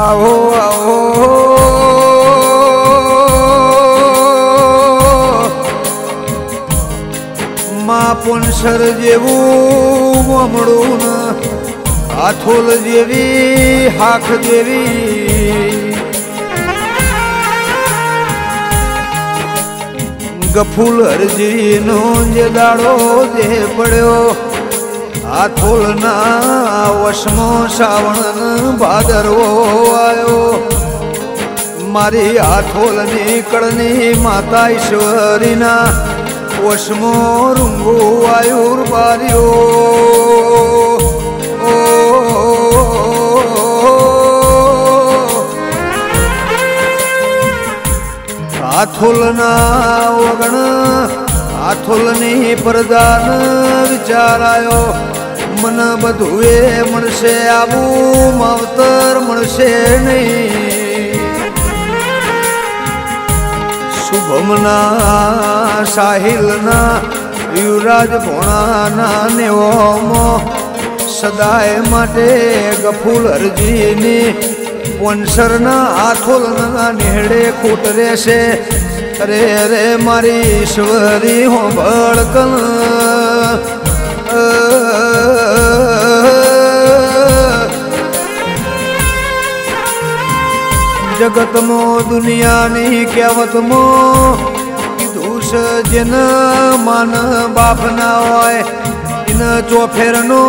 આવો આવો માં પોનસર જેવું ગામડું ને આથોલ જેવી હાખ જેવી ગફુલ હરજીનો જે દાડો જે પડ્યો આથોલ ના વશમાં શ્રાવણ ભાદરવો આવ્યો મારી આથોલની કળની માતા ઈશ્વરીના વશમાં રૂંગો આયુર બાર્યો આથોલના વગણ આથોલની પ્રધાન વિચારાયો મન બધું એ મળશે આવું માવતર મળશે નહીં શુભમના સાહિલના યુવરાજ ભોણાના નેવોમાં સદાય માટે ગફુલ હરજીની વંશરના આથોલના નેહડે ખૂટ રહેશે અરે રે મારી ઈશ્વરી હો ભળકન જગતમાં દુનિયાની કહેવતમાં કીધું છે જેન માન બાપ ના હોય એને ચોફેરનો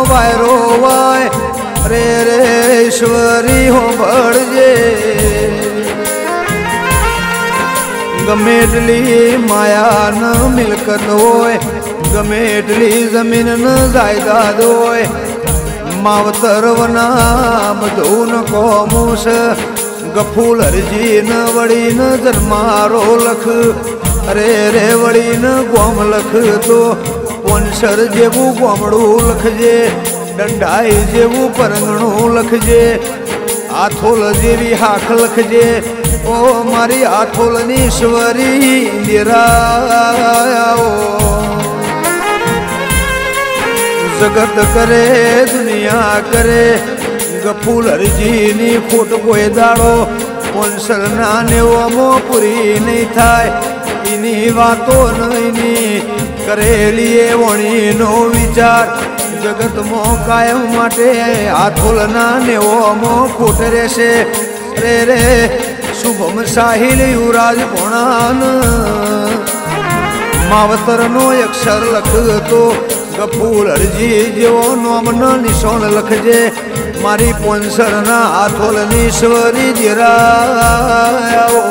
વાયરો હોય રે રે ઈશ્વરી હો ભળજે ગમે એટલી માયા ન મિલકત હોય ગમે એટલી જમીન ન જાયદાદ હોય માવતરવના બધું ન કોમું છે ગફુલ હરજી ન વળી ન જન્મારો લખ અરે રે વળી ન ગોમ લખ તો વંશર જેવું ગોમડું લખજે દંડાઈ જેવું પરંગણું લખજે આથોલ જેવી હાખ લખજે ઓ મારી આથોલની ઈશ્વરી નિરાયો જગત કરે દુનિયા કરે ગફુલ હરજીની ખોટ કોઈ દાડો વંશરના નેવોમાં પૂરી નહીં થાય એની વાતો નહીની કરેલી વણીનો વિચાર જગતમાં કાયમ માટે આથોલના નેવોમાં ખોટ રહેશે રે રે શુભમ સાહિલ યુવરાજ ભોણાન માવતરનો અક્ષર લખતો ગફુલ હરજી જેવો નોમનો નિશાન લખજે મારી પોનસરના આથોલની ઈશ્વરી જીરાયો